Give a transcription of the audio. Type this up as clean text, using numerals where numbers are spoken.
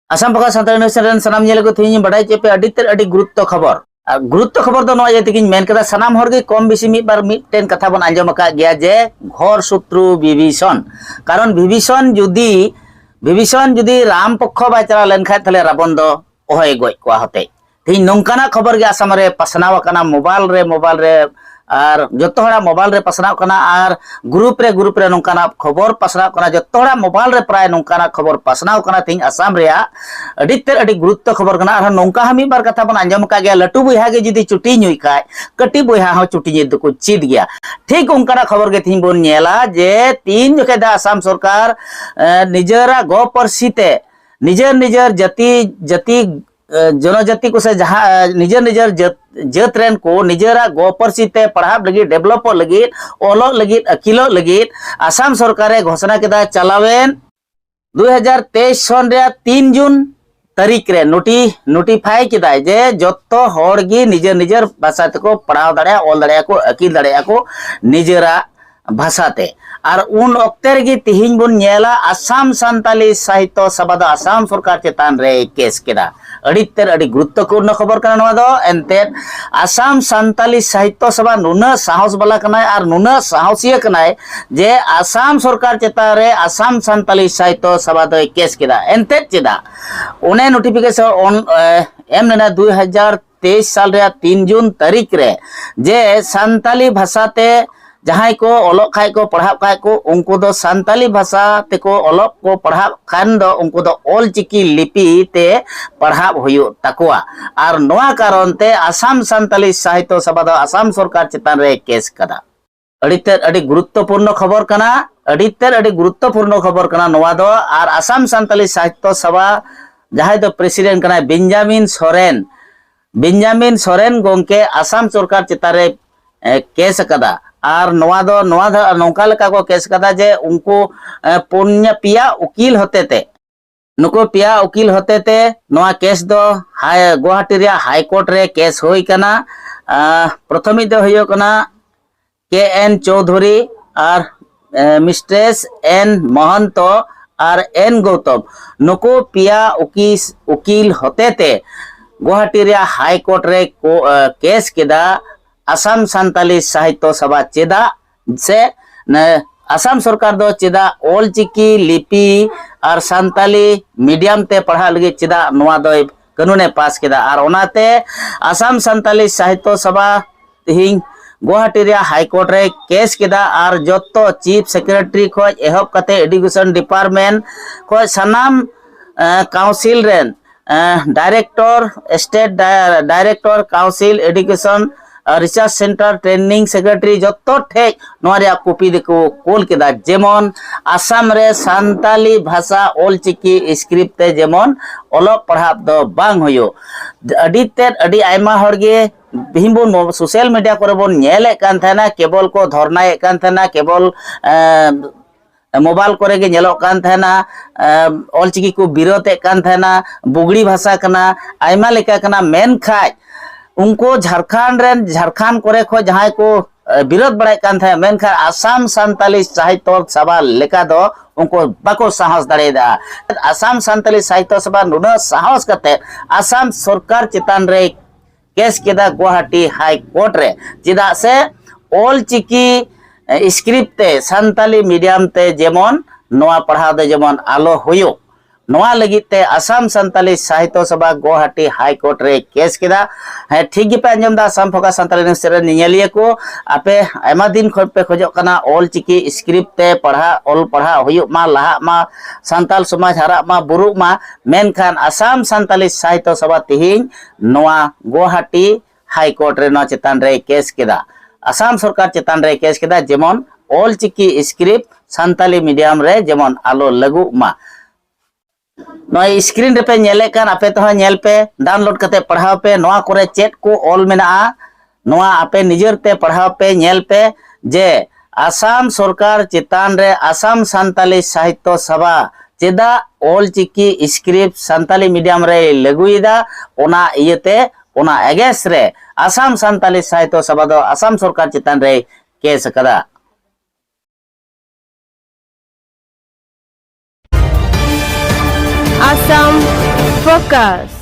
आसाम पका Santali news channel सनाम nail को थी बड़ाई चेपे अड़ी गुरुत्व खबर दो नवा ये मेन कदा सनाम हर गे कम बेसी मिट बार मिटटेन कथा बन आंजम का गया जे घर शत्रु विभीषण कारण विभीषण जुदी राम पक्ष बाय चला लेन खाय तले रावण दो ओहय गय को हते थी नोंकाना खबर गे आसाम रे पसनाव कना मोबाइल रे और जतो हड़ा मोबाइल रे पसनाव कना और ग्रुप रे नोंकाना खबर पसनाव कना जतो हड़ा मोबाइल रे प्राय नोंकाना खबर पसनाव कना थी आसाम रे अड़ी गुरुत्व खबर कना और नोंका हमी बार कथा बन आंजम का गया लटू बहा गे जुदी चुटी नुई खाय कटी बहा हो चुटी नुई को चीद गया ठीक उनका खबर गे थी बोन नेला जे तीन जोखे दा आसाम सरकार निजरा गो परसीते निजर जाति जनजाति को से जहाँ निजर जत रेन को निजरा गो परसीते पढ़ाब लगी डेवलप लगी ओलो लगी अकिलो लगी आसाम सरकार घोषणा केदा चलावेन 2023 सन रे 3 जून तारीख रे नोटिफाई केदा जे जत्तो हर गी निजर भाषा तको पढ़ाव दाड़े ओल दाड़े को अकिल दाड़े को निजरा भाषाते और उन अक्ते रे तिहिन बन नेला आसाम सान्ताली साहित्य सभा दो आसाम सरकार चेतान रे केस केदा अड़ी गुरुत्वपूर्ण खबर कना नवा दो एनते आसाम सान्ताली साहित्य सभा नुना साहस वाला कनाय और नुना साहसिया कनाय जे आसाम सरकार चेतान रे आसाम सान्ताली साहित्य सभा दो केस केदा एनते चेदा ओने नोटिफिकेशन एम लेना 2023 साल रे 3 जून तारीख रे जे सान्ताली भाषाते जहां को ओलोक खाय को पढ़ा खाय को उनको दो सान्ताली भाषा ते को ओलोक को पढ़ा खान दो उनको दो ऑल चिकी लिपि ते पढ़ा हुयो तकुआ और नोआ कारण ते आसाम सान्ताली साहित्य सभा दो आसाम सरकार चेतान रे केस कदा अड़ी गुरुत्वपूर्ण खबर कना अड़ी गुरुत्वपूर्ण खबर कना नोआ दो और आसाम सान्ताली साहित्य सभा जहां दो प्रेसिडेंट कना बेंजामिन सोरेन गोंके आसाम सरकार चेतान रे केस कदा और नौका लका को केस कदा जे उनको पिया उकील होते थे नुको पिया उकील होते थे नोआ केस दो गुवाहाटी रे हाई कोर्ट रे केस होई कना प्रथमी दो होयो कना के एन चौधरी और मिस्ट्रेस एन महंतो और एन गौतम नुको पिया उकील होते थे गुवाहाटी रे हाई कोर्ट रे केस केदा आसाम सान्ताली साहित्य सभा चेदा से आसाम सरकार दो चेदा ऑल चिकी लिपि और सान्ताली मीडियम ते पढ़ा लगी चेदा नोआ दो कानूने पास केदा और ओनाते आसाम सान्ताली साहित्य सभा तिहिं गुवाहाटी रे हाई कोर्ट रे केस केदा और जत्तो चीफ सेक्रेटरी को एहब कते एडुकेशन डिपार्टमेंट को सनाम काउंसिल रेन director state director council education research centre training secretary जत्तो ठेक नोरिया कॉपी देखो कोल केदा जेमन आसाम रे सान्ताली भाषा ऑल चिकी स्क्रिप्ट ते जेमन ओलोक पढ़ा दो बांग होयो अड़ी आयमा हरगे बिहिंबन सोशल मीडिया करे बोन नेले कान थाना केबल को धरनाए कान थाना केबल मोबाइल करे गे नेलो कान थाना ऑल चिकी को विरोध कान थाना बुगड़ी भाषा कना आयमा लेका कना मेन खाय उनको झारखंड करे खो जहां को विरोध बड़ाई कान था मेनखा आसाम सान्ताली साहित्य सभा लेका दो उनको बाको साहस दाड़ेदा आसाम सान्ताली साहित्य सभा नुना साहस कते आसाम सरकार चेतान रे केस केदा गुवाहाटी हाई कोर्ट रे चिदा से ऑल चिकी स्क्रिप्ट ते सान्ताली मीडियम ते जेमन नोआ पढ़ा दे जेमन आलो होयो नोआ लगी ते आसाम सान्ताली साहित्य सभा गुवाहाटी हाई कोर्ट रे केस केदा है ठीक गे पे अंजम दा आसाम फोका सान्ताली न्यूज़ चैनल नियलिया को आपे आयमा दिन खो पे खोजो कना ऑल चिकी स्क्रिप्ट ते पढ़ा हुयो मा लहा मा सान्ताल समाज हरा मा बुरु मा मेन खान आसाम सान्ताली साहित्य सभा तिहिं नोआ गुवाहाटी हाई कोर्ट रे नो चेतान रे केस केदा आसाम सरकार चेतान रे केस केदा जेमन ऑल चिकी स्क्रिप्ट सान्ताली मीडियम रे जेमन आलो लागू मा नोई स्क्रीन रे पे नेले कान आपे तो नेल पे डाउनलोड करते पढ़ाओ पे नोआ करे चेट को ऑल मेना नोआ आपे निजर ते पढ़ाओ पे नेल पे जे आसाम सरकार चेतान रे आसाम सान्ताली साहित्य सभा चेदा ऑल चिकी स्क्रिप्ट सान्ताली मीडियम रे लगुइदा ओना इयते ओना एगेस रे आसाम सान्ताली साहित्य सभा दो आसाम सरकार चेतान रे केस कदा Assam ফোকাস।